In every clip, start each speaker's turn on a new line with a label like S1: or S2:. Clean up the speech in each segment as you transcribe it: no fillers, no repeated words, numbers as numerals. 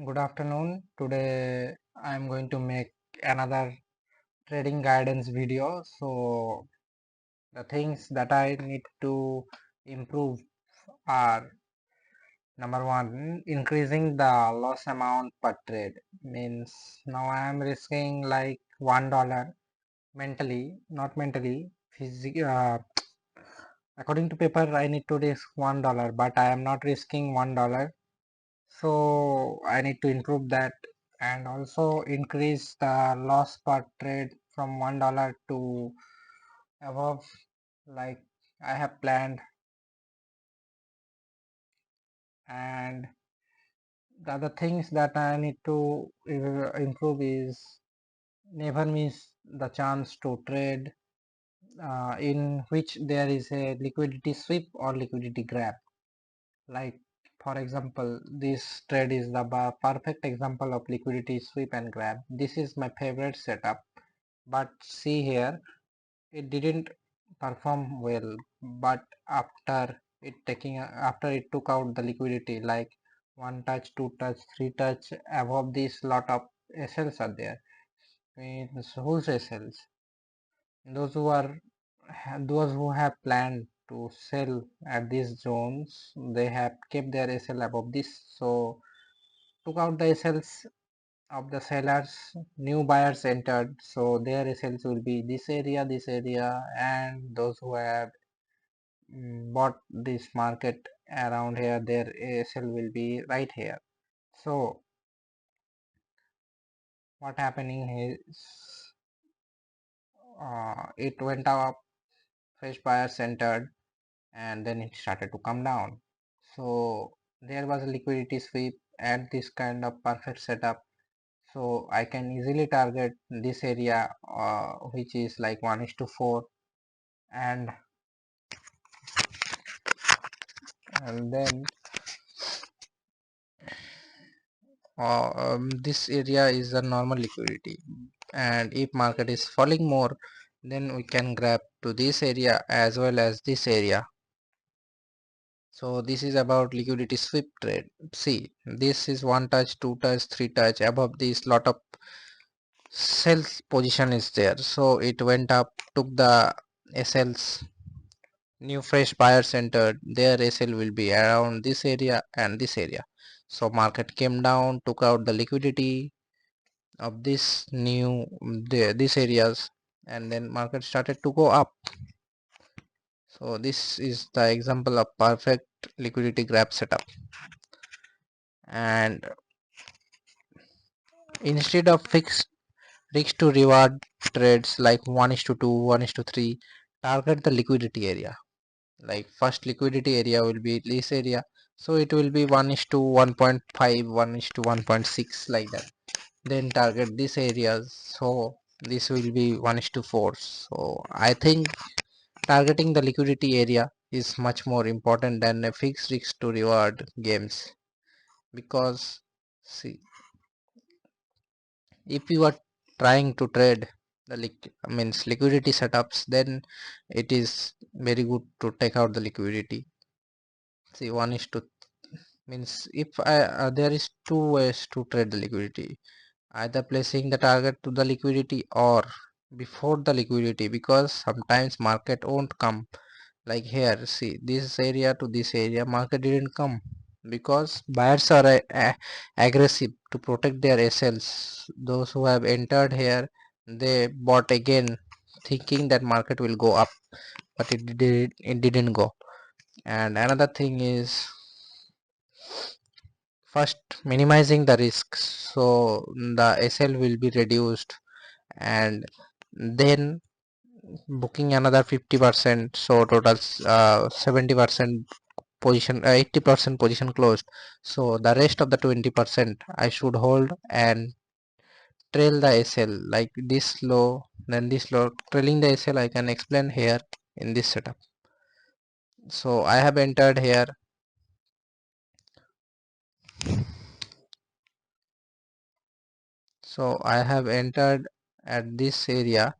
S1: Good afternoon. Today I am going to make another trading guidance video. So the things that I need to improve are: number one, increasing the loss amount per trade. Means now I am risking like $1 mentally, not mentally. According to paper, I need to risk $1, but I am not risking $1. So I need to improve that and also increase the loss per trade from $1 to above, like I have planned. And the other things that I need to improve is never miss the chance to trade in which there is a liquidity sweep or liquidity grab. Like for example, this trade is the perfect example of liquidity sweep and grab. This is my favorite setup, but see here, it didn't perform well. But after it took out the liquidity, like one touch, two touch, three touch, above this lot of SLs are there. Means whose SLs? Those who are those who have planned to sell at these zones, they have kept their SL above this, so took out the SLs of the sellers. New buyers entered, so their SLs will be this area, and those who have bought this market around here, their SL will be right here. So what happening is it went up, fresh buyers entered, and then it started to come down. So there was a liquidity sweep at this kind of perfect setup. So I can easily target this area, which is like 1:4, and then this area is the normal liquidity, and if market is falling more, then we can grab to this area as well as this area. So this is about liquidity sweep trade. See, this is one touch, two touch, three touch. Above this, lot of sales position is there. So it went up, took the SLs. New fresh buyers entered. Their SL will be around this area and this area. So market came down, took out the liquidity of this these areas, and then market started to go up. So this is the example of perfect liquidity grab setup. And instead of fixed risk to reward trades like 1:2, 1:3, target the liquidity area. Like first liquidity area will be this area, so it will be 1:1.5, 1:1.6, like that. Then target these areas, so this will be 1:4. So I think targeting the liquidity area is much more important than a fixed risk to reward games, because see, if you are trying to trade the means liquidity setups, then it is very good to take out the liquidity. See, one is to means if there is two ways to trade the liquidity: either placing the target to the liquidity or before the liquidity, because sometimes market won't come. Like here, see, this area to this area, market didn't come because buyers are aggressive to protect their SLs. Those who have entered here, they bought again thinking that market will go up, but it didn't go. And another thing is, first, minimizing the risks, so the SL will be reduced, and then booking another 50%, so total 70% position, 80% position closed. So the rest of the 20% I should hold and trail the SL, like this low, then this low. Trailing the SL I can explain here in this setup. So I have entered here, so I have entered at this area.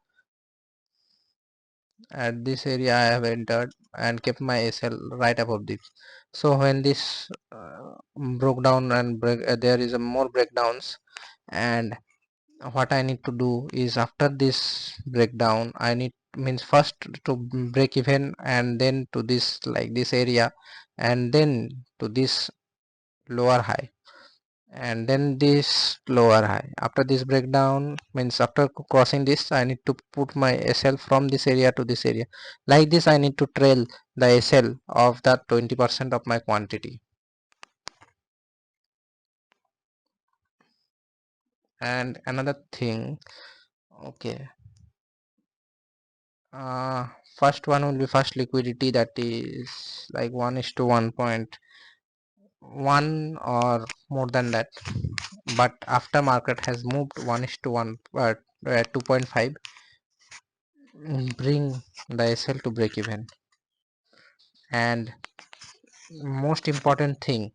S1: At this area I have entered and kept my SL right above this. So when this broke down and there is a more breakdowns, and what I need to do is after this breakdown I need means first to break even, and then to this like this area, and then to this lower high, and then this lower high. After this breakdown means after crossing this I need to put my SL from this area to this area. Like this I need to trail the SL of that 20% of my quantity. And another thing, okay, uh, first one will be first liquidity, that is like 1:1.1 or more than that, but after market has moved 1:1 2.5, bring the SL to break even. And most important thing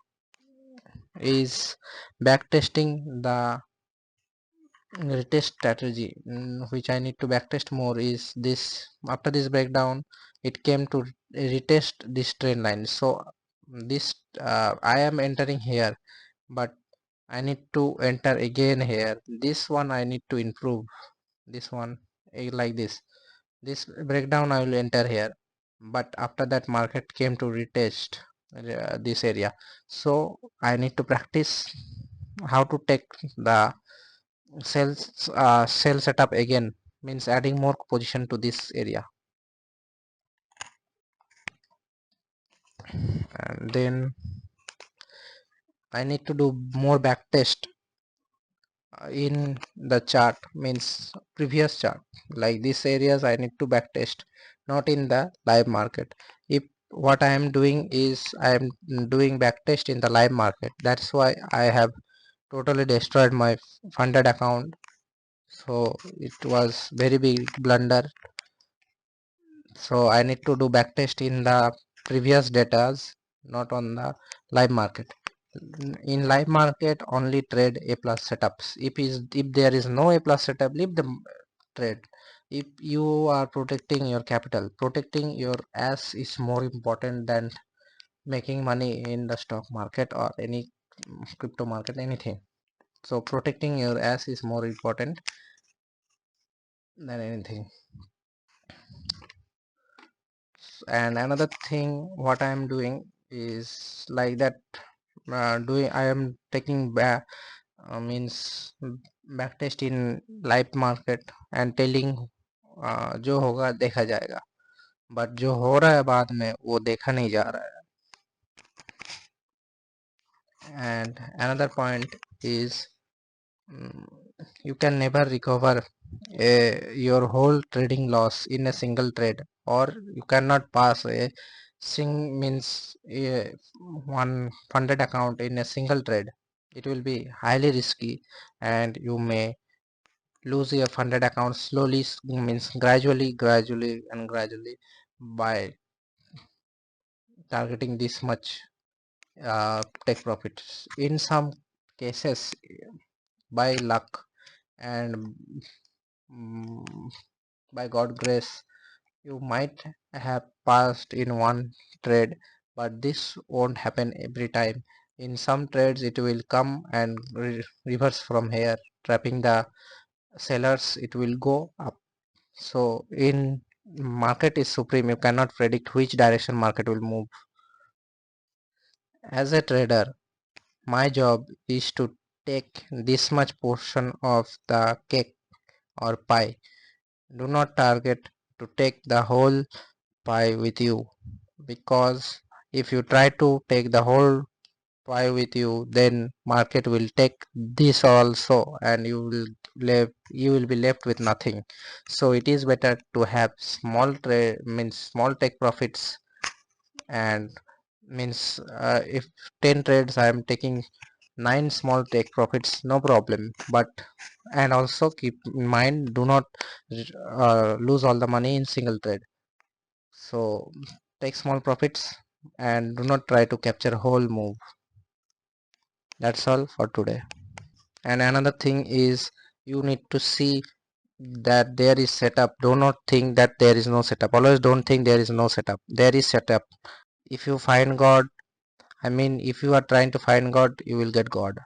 S1: is backtesting the retest strategy, which I need to backtest more is this. After this breakdown it came to retest this trend line. So this I am entering here, but I need to enter again here. This one I need to improve, this one, like this breakdown I will enter here, but after that market came to retest this area. So I need to practice how to take the sell setup again, means adding more position to this area. And then I need to do more back test in the chart, means previous chart, like these areas I need to back test, not in the live market. If what I am doing is I am doing back test in the live market, that's why I have totally destroyed my funded account. So it was very big blunder. So I need to do backtest in the previous datas, not on the live market. In live market only trade A plus setups. If there is no A plus setup, leave the trade. If you are protecting your capital, protecting your ass is more important than making money in the stock market or any crypto market, anything. So protecting your ass is more important than anything. And another thing what I am doing is like that, doing I am taking back means back test in live market and telling जो होगा देखा जाएगा, but जो हो रहा है बाद में वो देखा नहीं जा रहा है. And another point is, mm, you can never recover your whole trading loss in a single trade, or you cannot pass a means one funded account in a single trade. It will be highly risky, and you may lose your funded account slowly, means gradually and gradually, by targeting this much take profits. In some cases by luck and mm, by God grace, you might have passed in one trade, but this won't happen every time. In some trades it will come and reverse from here, trapping the sellers. It will go up. So in market is supreme, you cannot predict which direction market will move. As a trader, my job is to take this much portion of the cake or pie. Do not target to take the whole pie with you, because if you try to take the whole pie with you, then market will take this also, and you will be left with nothing. So it is better to have small trade, means small take profits. And means if 10 trades I am taking 9 small take profits, no problem. But and also keep in mind, do not lose all the money in single trade. So take small profits and do not try to capture whole move. That's all for today. And another thing is, you need to see that there is setup. Do not think that there is no setup. Always don't think there is no setup. There is setup. If you find God, I mean, if you are trying to find God, you will get God.